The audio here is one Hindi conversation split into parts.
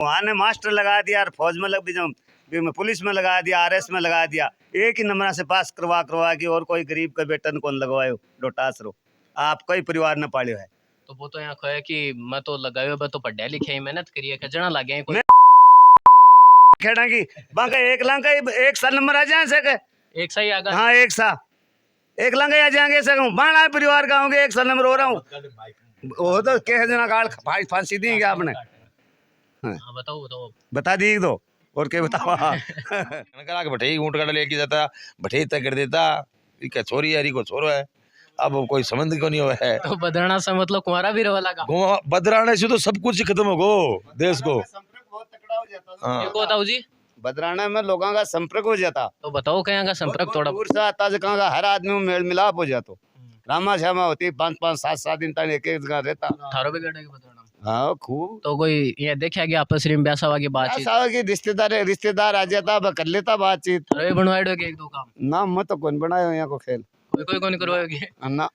वहाँ ने मास्टर लगा दिया और फौज में लग भी में पुलिस में लगा दिया, आरएस में लगा दिया। एक ही नंबर से पास करवा के और कोई गरीब का बेटा कौन लगवायो डोटास रो आप कोई परिवार न पालियो है। तो वो तो यहाँ कहे कि मैं तो लगायो मैं तो पढ़ा लिखे मेहनत करिए खजना लागे कोई खेड़ा की बांका एक लांका एक साल नंबर आ जाए सके एक सही आगा। हाँ एक लांका आ जाएंगे सके बाणा परिवार का होंगे एक साल नंबर हो रहा हूँ वो तो कह देना गाल फांसी देंगे आपने। हाँ बताओ बता दी दो और क्या बताओ। करा के बठे ऊँट गाड़ा लेके जाता बठे तक कर देता इका छोरी यारी को छोरो है अब कोई संबंध को नहीं हुआ है। तो बदराना से मतलब कुंवारा भी रवा लगा बदराने से तो सब कुछ खत्म हो गो देश को। हाँ। एक बताओ जी बदराना में लोगों का संपर्क हो जाता तो बताओ कहाँ का संपर्क थोड़ा दूर से आता कहाँ का हर आदमी में मेल मिलाप हो जाता रामा श्यामा होती 5-5 7-7 दिन तक एक जगह रहता थारो भी गड़ा के बदराना। हाँ खूब तो कोई ये देखा गया आपस में ब्यासा की बातचीत की रिश्तेदार आ जाता कर लेता बातचीत थारो बनवाड़ो के एक दो काम ना मैं तो कौन बनाया यहाँ को खेल कोई कौन करवाओगे ना।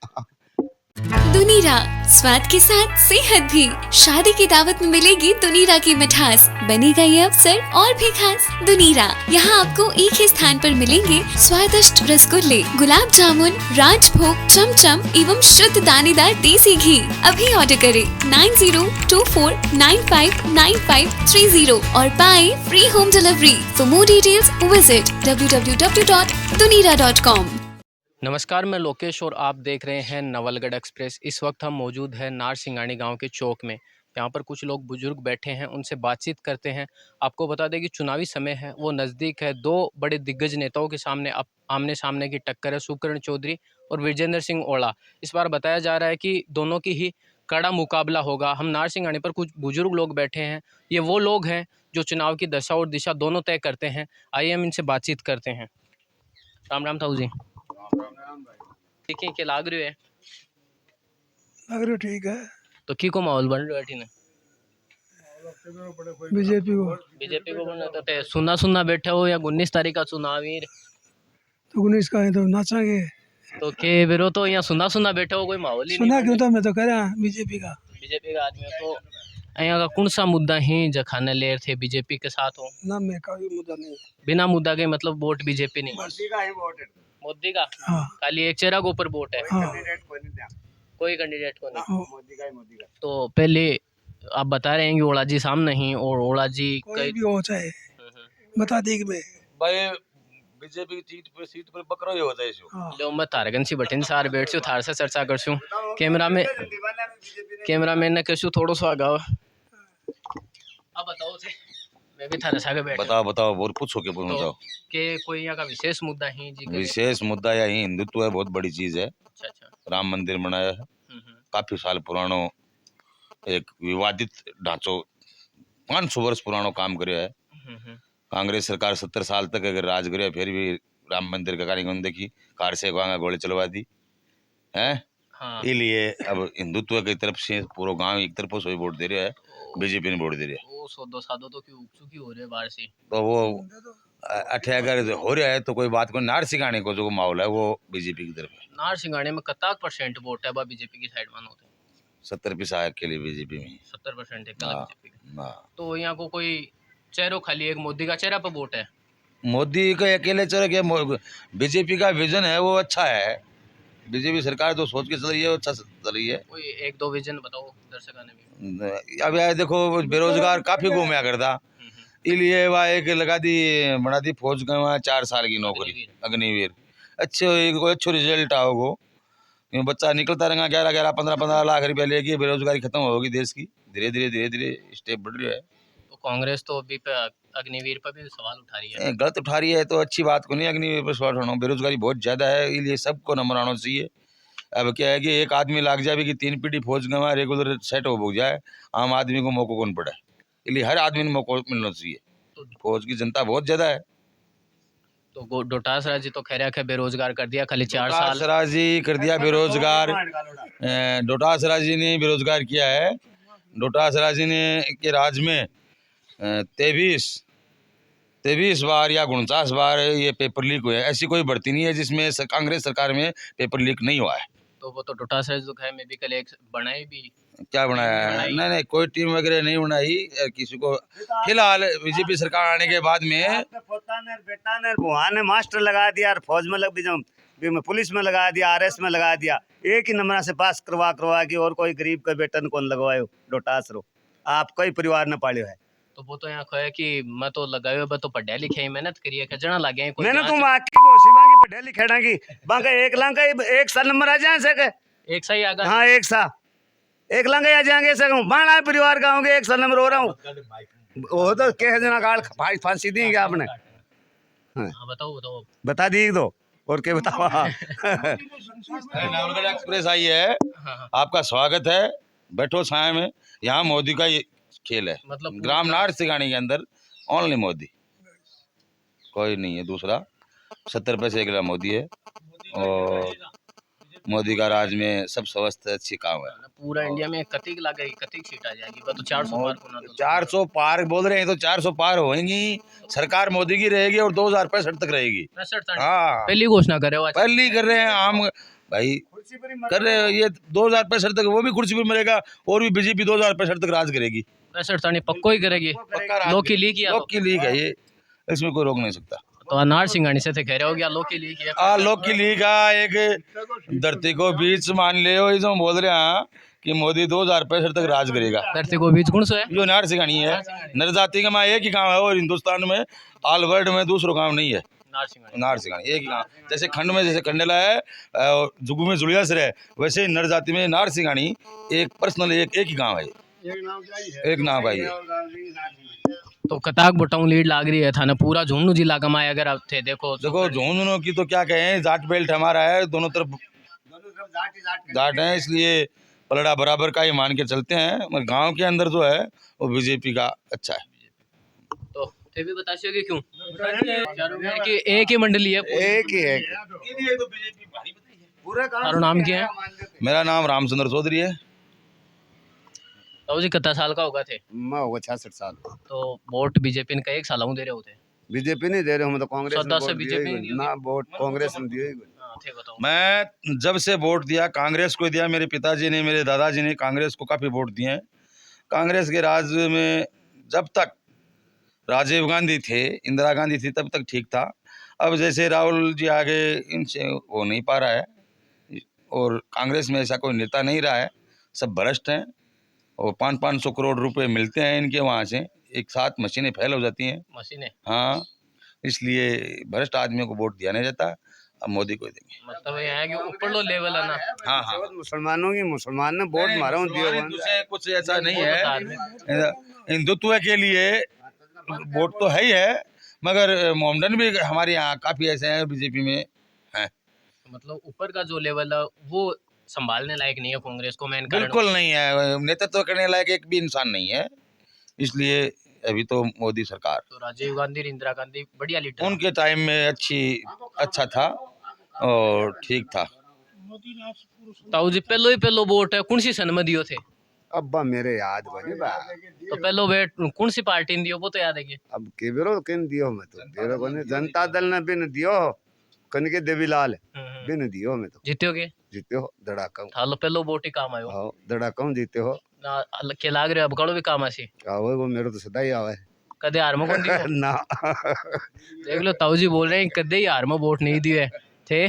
दुनीरा स्वाद के साथ सेहत भी। शादी की दावत में मिलेगी दुनीरा की मिठास, बनेगा ये अवसर और भी खास। दुनीरा यहाँ आपको एक ही स्थान पर मिलेंगे स्वादिष्ट रसगुल्ले, गुलाब जामुन, राजभोग, चमचम एवं शुद्ध दानेदार देसी घी। अभी ऑर्डर करें 9024959530 और पाए free home delivery. For more details visit www.dunira.com। नमस्कार, मैं लोकेश और आप देख रहे हैं नवलगढ़ एक्सप्रेस। इस वक्त हम मौजूद हैं नार सिंगानी गांव के चौक में। यहाँ पर कुछ लोग बुजुर्ग बैठे हैं, उनसे बातचीत करते हैं। आपको बता दें कि चुनावी समय है, वो नज़दीक है। दो बड़े दिग्गज नेताओं के सामने आमने सामने की टक्कर है, सुकर्ण चौधरी और विजेंद्र सिंह ओला। इस बार बताया जा रहा है कि दोनों की ही कड़ा मुकाबला होगा। हम नार सिंगानी पर कुछ बुजुर्ग लोग बैठे हैं, ये वो लोग हैं जो चुनाव की दशा और दिशा दोनों तय करते हैं। आइए हम इनसे बातचीत करते हैं। राम राम ताऊ जी। के लाग रही है ठीक है। तो की को माहौल बन रहा है ने बीजेपी को बना तो सुना बैठे हो या 19 तारीख का चुनाव ही तो 19 का है तो नाचांगे तो के बिरो तो यहाँ सुना बैठे हो कोई माहौल ही सुना नहीं क्यों था मैं तो कह रहा बीजेपी का आदमी हो तो यहाँ का कौन सा मुद्दा ही जखाने ले थे बीजेपी के साथ हो ना मैं कोई मुद्दा नहीं बिना मुद्दा के मतलब वोट बीजेपी नहीं मोदी का हाँ। खाली एक चेहरा के ऊपर वोट है हाँ। कोई कैंडिडेट को नहीं मोदी का तो पहले आप बता रहे हैं कि ओला जी सामने ही और ओला जी कोई भी हो चाहे बता देगी मैं भाई बीजेपी की सीट पर बकरो ही होता है इसो। लो मैं तारगन सी बठिन सार बैठसु थार से चर्चा करसु कैमरामैन ने कहसु थोड़ो सो आगाओ अब बताओ थे मैं भी थारे सागे बैठ बताओ और पूछो के पूछना चाहो के कोई यहाँ का विशेष मुद्दा ही जी विशेष मुद्दा या ही हिंदुत्व है बहुत बड़ी चीज है। अच्छा राम मंदिर बनाया है काफी साल पुरानो एक विवादित ढांचो 500 वर्ष पुरानो काम करया है। कांग्रेस सरकार 70 साल तक अगर राज करे फिर भी राम मंदिर का कार्यक्रम देखी कार से गोली चलवा दी है। हाँ। इसलिए अब हिंदुत्व की तरफ से पूरा गांव एक तरफ से वोट दे रहा है, बीजेपी ने वोट दे रहा है। वो सौदो सादो तो क्यों चुकी हो रही है बाहर से तो वो अठे अगर हो रहा है तो कोई बात को नार सिंगाने को जो माहौल है वो बीजेपी की तरफ है। नार सिंगाने में कताक % वोट है बीजेपी की साइड में होते 70% के लिए बीजेपी में 70% है बीजेपी का। तो यहाँ को कोई चेहरो खाली एक मोदी का चेहरा पर वोट है। मोदी का अकेले चेहरे के बीजेपी का विजन है वो अच्छा है। बीजेपी सरकार जो सोच के चल रही है वो अच्छा चल रही है। कोई एक दो विजन बताओ दर्शकों ने भी। अब यार देखो बेरोजगार काफी घूमया करता इसलिए वह एक लगा दी बना दी फौज का 4 साल की नौकरी अग्निवीर अच्छे रिजल्ट आओगे बच्चा निकलता रहेगा 11-15 लाख रुपया लेके बेरोजगारी खत्म होगी देश की धीरे धीरे स्टेप बढ़ रही है। तो कांग्रेस तो अभी पे अग्निवीर पर भी सवाल उठा रही है। गलत उठा रही है तो अच्छी बात को नहीं अग्निवीर पर सवाल उठाना बेरोजगारी बहुत ज्यादा है इसलिए सबको नंबर आना चाहिए। अब क्या है कि एक आदमी लाग जाए कि 3 पीढ़ी फौज गंवा रेगुलर सेट हो जाए आम आदमी को मौका कौन पड़ा इसलिए हर आदमी को मौका मिलना चाहिए। तो फौज की जनता बहुत ज्यादा है। तो डोटास राजी तो खैर है बेरोजगार कर दिया खाली 4 साल राजी कर दिया बेरोजगार। डोटास राजी ने बेरोजगार किया है। डोटास राजी ने के राज में 23 बार या 49 बार ये पेपर लीक हुए। ऐसी कोई भर्ती नहीं है जिसमें कांग्रेस सरकार में पेपर लीक नहीं हुआ है। तो वो तो डोटास राजी तो खैर में भी कल एक बनाई भी क्या बनाया है? नहीं नहीं, कोई टीम वगैरह नहीं बनाई किसी को। फिलहाल बीजेपी सरकार आने के बाद में आपके पोता ने बेटा ने बुआ ने मास्टर लगा दिया और फौज में लग भी जाऊँ पुलिस में लगा दिया, आरएस में लगा दिया। एक ही नंबर से पास करवा के और कोई गरीब का बेटा ने कौन लगवायो डोटास रो। आप कोई परिवार न पालियो है। तो वो तो यहाँ कहे कि मैं तो लगायो, मैं तो पढ़ा लिखे ही मेहनत करी है, खजना लगे कोई मैंने यहाँ तुम से- आकी बोसी बाकी पढ़े लिखेड़ा की बाका एक लांग का एक साल नंबर आ जाए सके। एक सही आगा। हाँ एक सा एक लांग आ जाएंगे सके बाणा परिवार का होंगे एक साल नंबर हो रहा हूँ वो तो कह देना काल फांसी देंगे आपने। हाँ बताओ बताओ। बता दी दो और क्या बताओ। नवलगढ़ एक्सप्रेस आई है, हाँ। आपका स्वागत है, बैठो छाया में। यहाँ मोदी का ये खेल है, मतलब ग्राम नार सिंगानी के अंदर ओनली मोदी, कोई नहीं है दूसरा। 70 पैसे एक मोदी है और मोदी का राज में सब स्वस्थ अच्छी काम है। पूरा इंडिया में कतिक लगेगी, कतिक सीट आ जाएगी? वो तो 400 पार होना तो 400 पार बोल रहे हैं तो 400 पार होंगी। सरकार मोदी की रहेगी और 2065 तक रहेगी। 65 हाँ पहली घोषणा करे हो आज। पहली कर रहे हैं हम भाई, कर रहे हैं ये 2065 तक वो भी कुर्सी पर मिलेगा और भी बीजेपी 2065 तक राज करेगी। 65 पक्को ही करेगी। पक्का राज लोग की लीग या लोग की लीग है ये, इसमें कोई रोक नहीं सकता। तो अनार सिंगानी से थे कह रहे हो गया लोग की लीग है। लोग की लीग का एक धरती को बीच मान ले हो, इसमें बोल रहे हैं कि मोदी 2065 तक राज करेगा। धरती को बीच गुण सो है जो नार सिंगानी है, नर जाति का माँ एक ही काम है और हिंदुस्तान में ऑल वर्ल्ड में दूसरा काम नहीं है। नार सिंगानी। नार सिंगानी एक ही काम, जैसे खंड में जैसे कंडेला है और जुगू में जुड़िया सर है, वैसे ही नर जाति में नार सिंगानी एक पर्सनल एक ही काम है, एक नाम का ही। तो कताक बुटाऊ लीड लाग रही है थाना पूरा झुंझुनू जिला कमाए अगर आप थे देखो झुंझुनू की तो क्या कहें, जाट बेल्ट हमारा है, दोनों तरफ जाट है, इसलिए पलड़ा बराबर का ही मान के चलते हैं। मगर गांव के अंदर जो है वो बीजेपी का अच्छा है। तो थे भी बता सकोगे क्यों कि एक ही मंडली है एक ही है पूरा तारो नाम क्या है? मेरा नाम रामचंद्र चौधरी है। तो जी कितना साल का होगा थे? मैं होगा 66 साल। तो वोट बीजेपी ने का एक साल दे रहे होते बीजेपी नहीं दे रहे हम तो कांग्रेस सदा ने से वोट बीजेपी दिया ही नहीं नहीं। ना वोट कांग्रेस ने दिया ही नहीं। हाँ, थे बताओ। मैं जब से वोट दिया कांग्रेस को दिया, मेरे पिताजी ने मेरे दादाजी ने कांग्रेस को काफ़ी वोट दिए हैं। कांग्रेस के राज में जब तक राजीव गांधी थे, इंदिरा गांधी थी, तब तक ठीक था। अब जैसे राहुल जी आगे, इनसे हो नहीं पा रहा है और कांग्रेस में ऐसा कोई नेता नहीं रहा है, सब भ्रष्ट हैं और 500-500 करोड़ रुपए मिलते हैं इनके वहाँ से, एक साथ मशीनें फेल हो जाती हैं। मशीनें हाँ, इसलिए भ्रष्ट आदमियों को वोट दिया नहीं जाता। अब मोदी को देंगे। मतलब ये है कि ऊपर लो लेवल है ना। हाँ हाँ, मुसलमानों की मुसलमान ने वोट मारा हूँ दिया हिंदू से कुछ ऐसा नहीं वो तो है। धार्मिक। हिंदुत्व के लिए वोट तो है ही है, मगर मोमडन भी हमारे यहाँ काफी ऐसे हैं बीजेपी में हैं। मतलब ऊपर का जो लेवल है वो संभालने लायक नहीं है कांग्रेस को। मेन कारण बिल्कुल नहीं है, नेतृत्व करने लायक एक भी इंसान नहीं है, इसलिए अभी तो मोदी सरकार। तो राजीव गांधी और इंदिरा गांधी बढ़िया लीडर उनके टाइम में अच्छा था और ठीक था। ताऊ जी पहलो वोट है कौन सी सन में दियो थे? अब्बा मेरे याद बनी बा तो पहलो वेट कौन सी पार्टी ने दियो वो तो याद है कि अब के बेरो किन दियो मैं तो बेरो बने जनता दल ने बिन दियो कनके देवीलाल बिन दियो मैं तो जीत्योगे जीते हो धड़ाका थालो पहलो वोट ही काम आयो हाँ धड़ाका जीते हो ना के लाग रहे अब कड़ो भी काम आसी आओ वो मेरे तो सदा ही आवे कदे हार में कौन दियो? ना देख लो ताऊ जी बोल रहे हैं कदे ही हार में वोट नहीं दिए थे।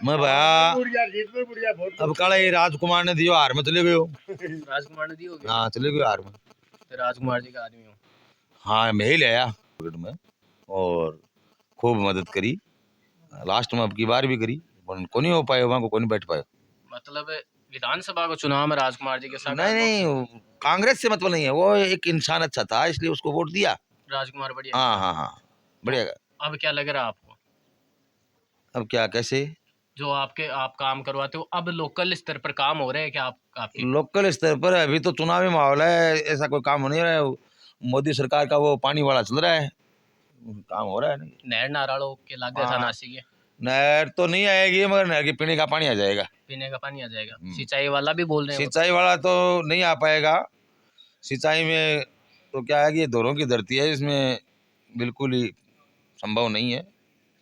मैं भैया अब कल ये राजकुमार ने दियो, हार में चले गए हो। राजकुमार ने दियो हाँ चले गए हार में। तो राजकुमार जी का आदमी हो। हाँ मैं ही ले आया में और खूब मदद करी, लास्ट में अब की बार भी करी, को नहीं हो पाए, वहाँ को नहीं बैठ पाए। मतलब विधानसभा को चुनाव में राजकुमार जी के साथ नहीं कांग्रेस से मतलब नहीं है, वो एक इंसान अच्छा था इसलिए उसको वोट दिया। राजकुमार बढ़िया। हाँ हाँ हाँ बढ़िया। अब क्या लग रहा है आपको? अब क्या कैसे जो आप काम करवाते हो अब लोकल स्तर पर काम हो रहे हैं क्या आपके? लोकल स्तर पर अभी तो चुनावी माहौल है, ऐसा कोई काम हो नहीं रहा है। मोदी सरकार का वो पानी वाला चल रहा है, काम हो रहा है नहीं। नहर नाराड़ो के लागे था नासिक के नहर तो नहीं आएगी मगर नहर के पीने का पानी आ जाएगा, पीने का पानी आ जाएगा। सिंचाई वाला भी बोल रहे हैं सिंचाई वाला तो नहीं आ पाएगा। सिंचाई में तो क्या है कि ये दोनों की धरती है, इसमें बिल्कुल ही संभव नहीं है,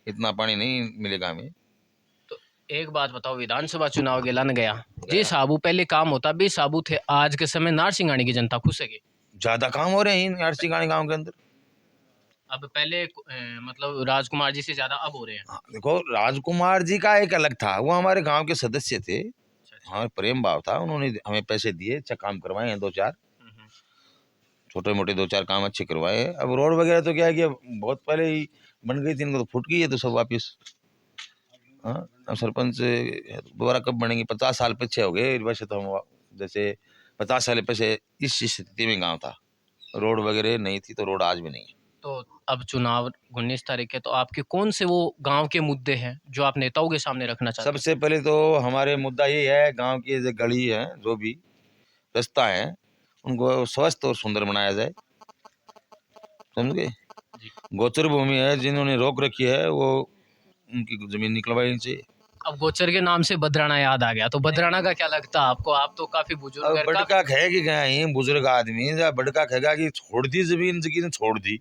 इतना पानी नहीं मिलेगा हमें। एक बात बताओ, विधानसभा चुनाव के लन गया जी साबू, पहले काम होता भी साबू थे, आज के समय नारसिंगानी की जनता खुश है की? ज्यादा काम हो रहे हैं नारसिंगानी गांव के अंदर। अब पहले मतलब राजकुमार जी से ज्यादा अब हो रहे हैं। हाँ, देखो राजकुमार जी का एक अलग था, वो हमारे गांव के सदस्य थे, हमारे प्रेम भाव था, उन्होंने हमें पैसे दिए, अच्छा काम करवाए हैं, 2-4 छोटे मोटे 2-4 काम अच्छे करवाए हैं। अब रोड वगैरह तो क्या है कि बहुत पहले ही बन गई थी, इनको तो फूट गई है, तो सब वापिस। हाँ, अब सरपंच दोबारा कब बनेंगे, 50 साल पीछे हो गए वैसे तो हम, जैसे 50 साल पीछे इस स्थिति में गाँव था, रोड वगैरह नहीं थी, तो रोड आज भी नहीं है। तो अब चुनाव 19 तारीख है, तो आपके कौन से वो गांव के मुद्दे हैं जो आप नेताओं के सामने रखना चाहते हैं? सबसे पहले तो हमारे मुद्दा ये है, गांव की जो गली है, जो भी रास्ता है, उनको स्वस्थ और सुंदर बनाया जाए, समझ गए। गोचर भूमि है, जिन्होंने रोक रखी है, वो उनकी जमीन निकलवानी चाहिए। अब गोचर के नाम से बदराना याद आ गया, तो बदराना का क्या लगता है आपको? आप तो काफी बुजुर्ग अब हैं, बड़का कहेगी क्या ही बुजुर्ग आदमी, या बड़का कहेगा कि छोड़ दी जमीन, जमीन छोड़ दी।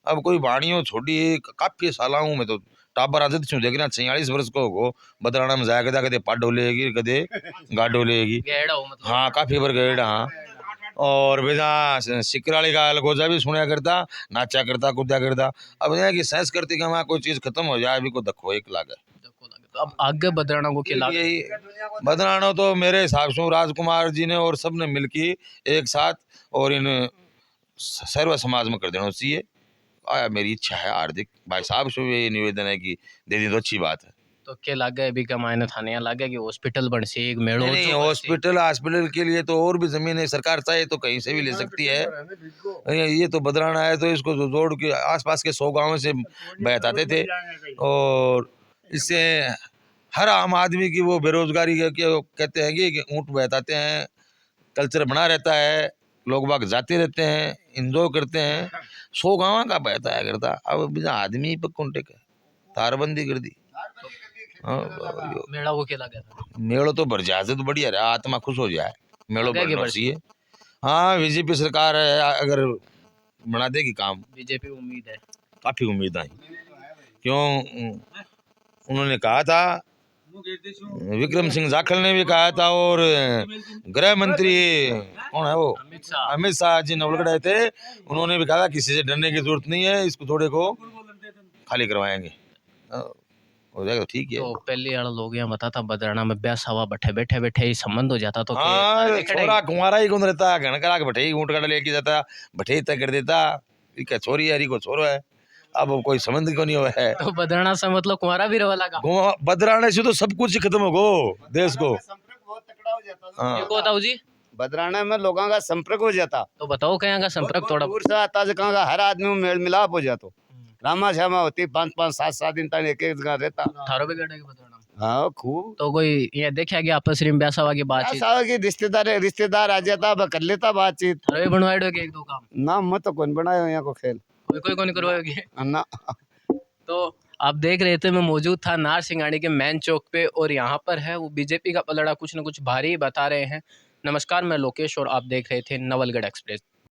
अब कोई बाणियों छोड़ी, काफी साल हूँ मैं तो, टाबर आदत छू देखना, 46 वर्ष को हो बदराना में जाया, कदे पाडो लेगी, कदे गाडो लेगी। गहरा हो मतलब। हाँ, काफी बार गएड़ा। हाँ, और बेजा सिकराली का अलगोजा भी सुना करता, नाचा करता, कूदा करता। अब यह कि सेंस करती कि वहाँ कोई चीज खत्म हो जाए, अभी को दखो एक लागे। तो अब आगे बदराना को क्या लागे? यही बदलाना तो मेरे हिसाब से राजकुमार जी ने और सबने मिलके एक साथ और इन सर्व समाज में कर देना चाहिए। मेरी इच्छा है हार्दिक भाई साहब से ये निवेदन है कि दे दी तो अच्छी बात है। तो क्या लागे अभी का मायने थाने लागे कि हॉस्पिटल बन से एक मेड़ो? नहीं, हॉस्पिटल के लिए तो और भी जमीन है, सरकार चाहे तो कहीं से भी ले सकती है। ये तो बदलाना है, तो इसको जोड़ के आसपास के 100 गाँव से बहताते थे, और इससे हर आम आदमी की वो बेरोजगारी कहते हैं कि ऊँट बहताते हैं, कल्चर बना रहता है, लोग बाग जाते रहते हैं, इंजॉय करते हैं। 100 गाँव का बहता है करता, अब बिना आदमी पर कौन टेके, तारबंदी कर दी। मेड़ा को क्या लगा था? मेड़ो तो भर जाए तो बढ़िया रहा, आत्मा खुश हो जाए, मेड़ो लगा के भरना चाहिए। हाँ, बीजेपी सरकार है, अगर बना देगी काम, बीजेपी उम्मीद है, काफी उम्मीद आई। क्यों, उन्होंने कहा था, विक्रम सिंह जाखल ने भी कहा था, और गृह मंत्री कौन है वो, अमित शाह जी नवलगढ़ आए थे, उन्होंने भी कहा किसी से डरने की जरूरत नहीं है, इसको थोड़े को खाली करवाएंगे, हो जाएगा, ठीक है। तो पहले वाला लोग यहाँ बता था बदराना में ब्याह सवा बैठे बैठे ही संबंध हो जाता, तो हाँ, छोरा कुंवारा ही कौन रहता, घन करा के बैठे ही ऊँट काटा लेके जाता, बैठे ही तय कर देता, क्या छोरी यारी को छोरो है, अब कोई संबंध क्यों नहीं हुआ है। तो बदराना से मतलब कुंवारा भी रवा लगा, बदराने से तो सब कुछ खत्म हो गो देश को। देखो बताओ जी, बदराना में लोगों का संपर्क हो जाता, तो बताओ कहाँ का संपर्क थोड़ा दूर से आता से कहाँ का, हर आदमी में मेल मिलाप हो जाता, रामा श्यामा होती, 5-5, 7-7 दिन तक एक जगह रहता। थारो भी गड़ा के बदराना, हाँ खूब, तो कोई ये देखा कि आपस में ब्याह सवा की बातचीत, की रिश्तेदार आ जाता, कर लेता बातचीत। थारो भी बनवाए एक दो काम ना मत तो कौन बनाए यहाँ को खेल कोई कोई करवाओगे ना। तो आप देख रहे थे, मैं मौजूद था नारसिंगानी के मेन चौक पे, और यहाँ पर है वो बीजेपी का पलड़ा कुछ न कुछ भारी बता रहे हैं। नमस्कार, मैं लोकेश और आप देख रहे थे नवलगढ़ एक्सप्रेस।